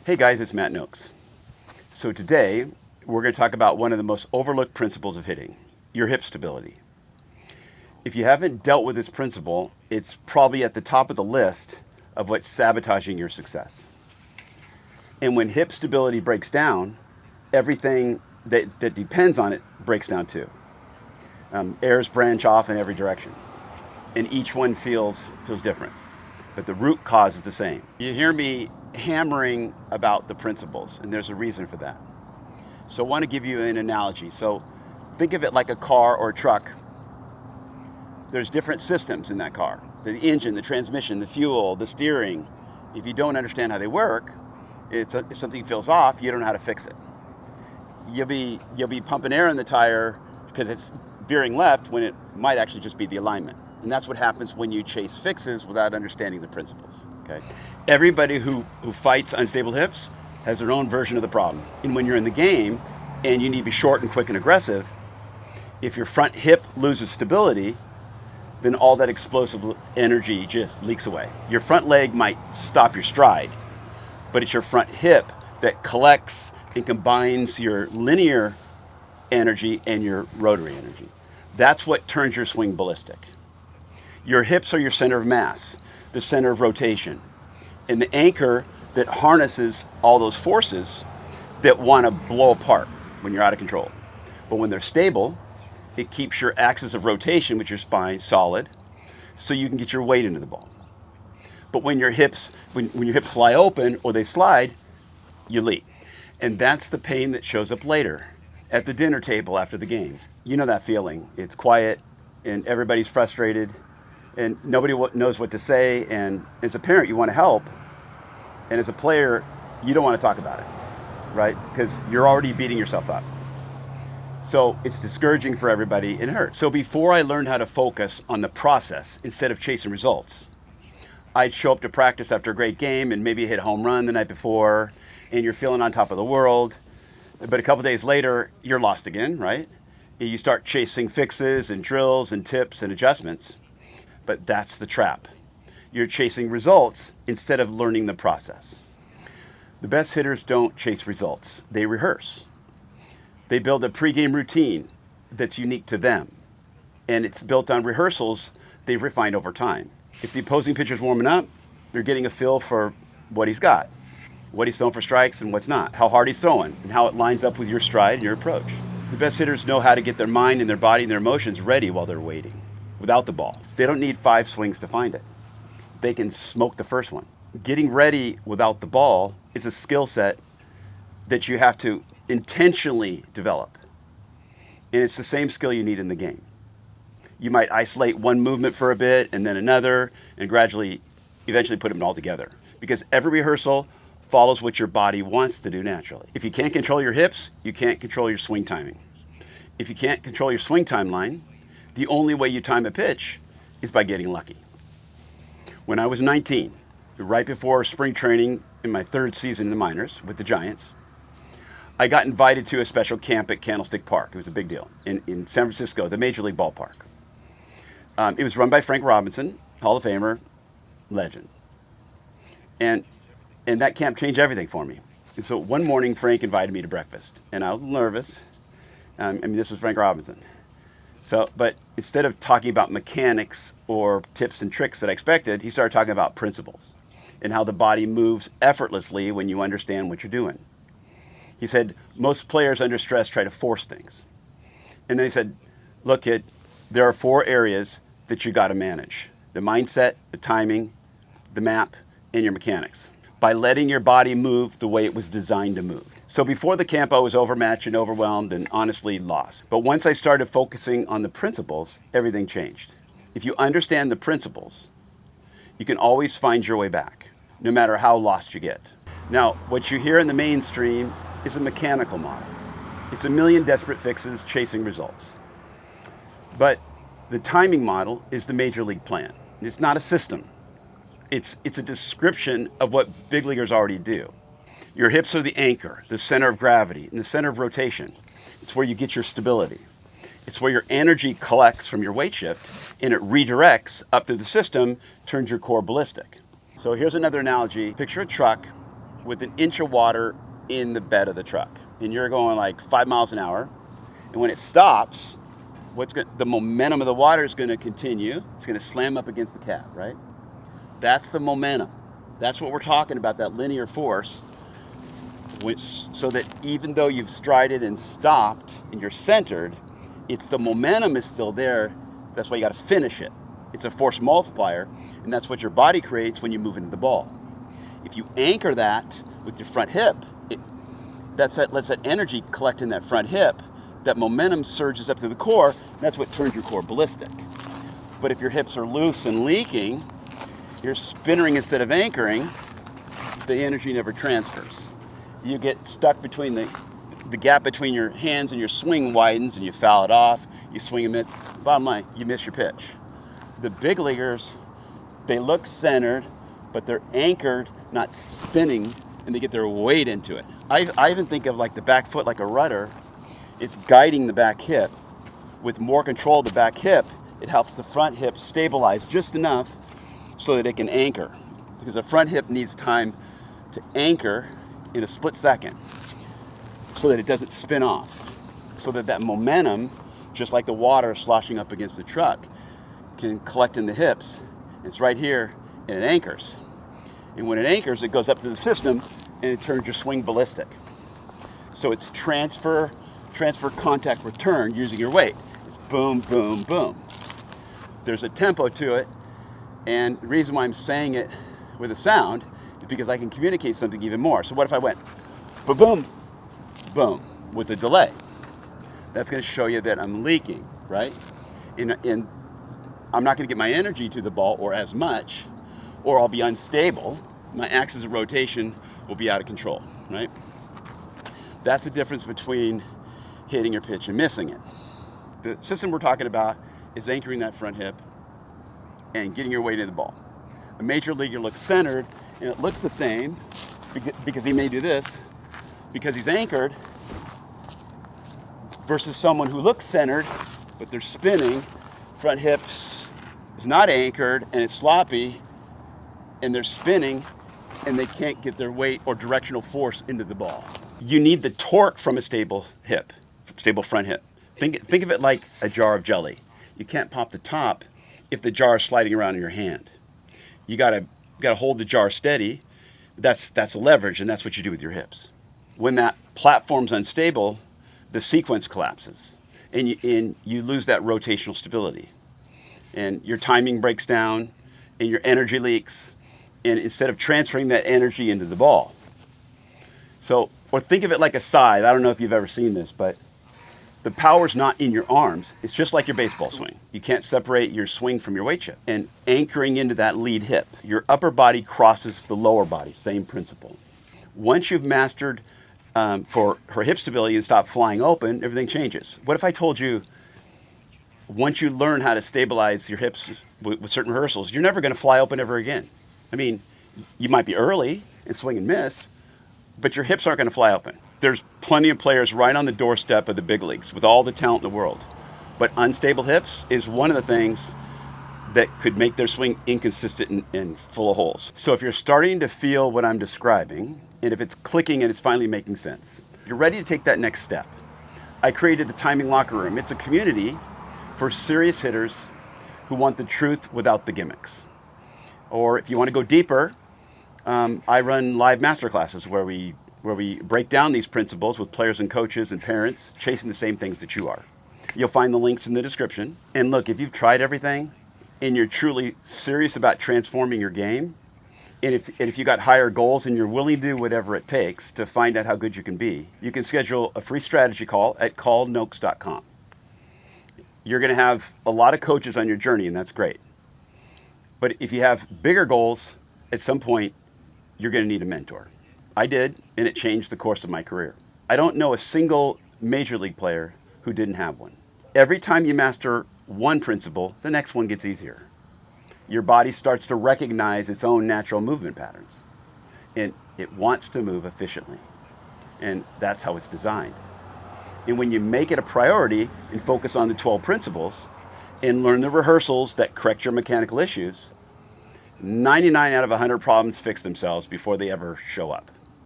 Hey guys, it's Matt Nokes. So today, we're going to talk about one of the most overlooked principles of hitting, your hip stability. If you haven't dealt with this principle, it's probably at the top of the list of what's sabotaging your success. And when hip stability breaks down, everything that depends on it breaks down too. Airs branch off in every direction, and each one feels different, but the root cause is the same. You hear me hammering about the principles, and there's a reason for that. So I want to give you an analogy. So think of it like a car or a truck. There's different systems in that car: the engine, the transmission, the fuel, the steering. If you don't understand how they work, if something feels off, you don't know how to fix it. You'll be pumping air in the tire because it's veering left when it might actually just be the alignment. And that's what happens when you chase fixes without understanding the principles. Okay. Everybody who fights unstable hips has their own version of the problem. And when you're in the game and you need to be short and quick and aggressive, if your front hip loses stability, then all that explosive energy just leaks away. Your front leg might stop your stride, but it's your front hip that collects and combines your linear energy and your rotary energy. That's what turns your swing ballistic. Your hips are your center of mass, the center of rotation, and the anchor that harnesses all those forces that want to blow apart when you're out of control. But when they're stable, it keeps your axis of rotation with your spine solid, so you can get your weight into the ball. But when your hips fly open or they slide, you leak. And that's the pain that shows up later at the dinner table after the game. You know that feeling. It's quiet and everybody's frustrated and nobody knows what to say. And as a parent, you want to help. And as a player, you don't want to talk about it, right? Because you're already beating yourself up. So it's discouraging for everybody and it hurts. So before I learned how to focus on the process instead of chasing results, I'd show up to practice after a great game and maybe hit a home run the night before and you're feeling on top of the world. But a couple days later, you're lost again, right? You start chasing fixes and drills and tips and adjustments. But that's the trap. You're chasing results instead of learning the process. The best hitters don't chase results. They rehearse. They build a pregame routine that's unique to them. And it's built on rehearsals they've refined over time. If the opposing pitcher's warming up, they're getting a feel for what he's got, what he's throwing for strikes and what's not, how hard he's throwing, and how it lines up with your stride and your approach. The best hitters know how to get their mind and their body and their emotions ready while they're waiting, without the ball. They don't need 5 swings to find it. They can smoke the first one. Getting ready without the ball is a skill set that you have to intentionally develop. And it's the same skill you need in the game. You might isolate one movement for a bit and then another and eventually put them all together. Because every rehearsal follows what your body wants to do naturally. If you can't control your hips, you can't control your swing timing. If you can't control your swing timeline, the only way you time a pitch is by getting lucky. When I was 19, right before spring training in my 3rd season in the minors with the Giants, I got invited to a special camp at Candlestick Park. It was a big deal in San Francisco, the Major League Ballpark. It was run by Frank Robinson, Hall of Famer, legend. And that camp changed everything for me. And so one morning, Frank invited me to breakfast, and I was nervous. This was Frank Robinson. But instead of talking about mechanics or tips and tricks that I expected, he started talking about principles and how the body moves effortlessly when you understand what you're doing. He said, most players under stress try to force things. And then he said, look, kid, there are 4 areas that you got to manage: the mindset, the timing, the map, and your mechanics, by letting your body move the way it was designed to move. So before the camp, I was overmatched and overwhelmed and honestly lost. But once I started focusing on the principles, everything changed. If you understand the principles, you can always find your way back, no matter how lost you get. Now, what you hear in the mainstream is a mechanical model. It's a million desperate fixes chasing results. But the timing model is the major league plan. It's not a system. It's a description of what big leaguers already do. Your hips are the anchor, the center of gravity, and the center of rotation. It's where you get your stability. It's where your energy collects from your weight shift and it redirects up through the system, turns your core ballistic. So here's another analogy. Picture a truck with an inch of water in the bed of the truck, and you're going like 5 miles an hour, and when it stops, the momentum of the water is going to continue. It's going to slam up against the cab, right? That's the momentum. That's what we're talking about, that linear force, so that even though you've strided and stopped and you're centered, the momentum is still there. That's why you got to finish it. It's a force multiplier, and that's what your body creates when you move into the ball. If you anchor that with your front hip, lets that energy collect in that front hip. That momentum surges up to the core, and that's what turns your core ballistic. But if your hips are loose and leaking, you're spinnering instead of anchoring, the energy never transfers. You get stuck between the gap between your hands, and your swing widens, and you foul it off. You swing and miss. Bottom line, you miss your pitch. The big leaguers, they look centered, but they're anchored, not spinning, and they get their weight into it. I even think of like the back foot like a rudder. It's guiding the back hip. With more control of the back hip, it helps the front hip stabilize just enough so that it can anchor. Because the front hip needs time to anchor in a split second so that it doesn't spin off. So that momentum, just like the water sloshing up against the truck, can collect in the hips. It's right here, and it anchors. And when it anchors, it goes up to the system, and it turns your swing ballistic. So it's transfer, contact, return using your weight. It's boom, boom, boom. There's a tempo to it, and the reason why I'm saying it with a sound is because I can communicate something even more. So what if I went boom, boom, with a delay? That's going to show you that I'm leaking, right? And I'm not going to get my energy to the ball or as much, or I'll be unstable. My axis of rotation will be out of control, right? That's the difference between hitting your pitch and missing it. The system we're talking about is anchoring that front hip and getting your weight in the ball. A major leaguer looks centered, and it looks the same because he may do this, because he's anchored, versus someone who looks centered, but they're spinning, front hips is not anchored, and it's sloppy, and they're spinning, and they can't get their weight or directional force into the ball. You need the torque from a stable front hip. Think of it like a jar of jelly. You can't pop the top if the jar is sliding around in your hand. You gotta hold the jar steady. That's a leverage, and that's what you do with your hips. When that platform's unstable, the sequence collapses, and you lose that rotational stability, and your timing breaks down, and your energy leaks, and instead of transferring that energy into the ball. So, or think of it like a scythe. I don't know if you've ever seen this, but the power's not in your arms. It's just like your baseball swing. You can't separate your swing from your weight shift. And anchoring into that lead hip, your upper body crosses the lower body, same principle. Once you've mastered for her hip stability and stop flying open, everything changes. What if I told you, once you learn how to stabilize your hips with certain rehearsals, you're never going to fly open ever again? I mean, you might be early and swing and miss, but your hips aren't going to fly open. There's plenty of players right on the doorstep of the big leagues with all the talent in the world. But unstable hips is one of the things that could make their swing inconsistent and full of holes. So if you're starting to feel what I'm describing, and if it's clicking and it's finally making sense, you're ready to take that next step. I created the Timing Locker Room. It's a community for serious hitters who want the truth without the gimmicks. Or if you want to go deeper, I run live masterclasses where we break down these principles with players and coaches and parents chasing the same things that you are. You'll find the links in the description. And look, if you've tried everything and you're truly serious about transforming your game, and if you got higher goals and you're willing to do whatever it takes to find out how good you can be, you can schedule a free strategy call at callnokes.com. You're going to have a lot of coaches on your journey, and that's great. But if you have bigger goals, at some point, you're going to need a mentor. I did, and it changed the course of my career. I don't know a single major league player who didn't have one. Every time you master one principle, the next one gets easier. Your body starts to recognize its own natural movement patterns, and it wants to move efficiently, and that's how it's designed. And when you make it a priority and focus on the 12 principles and learn the rehearsals that correct your mechanical issues, 99 out of 100 problems fix themselves before they ever show up.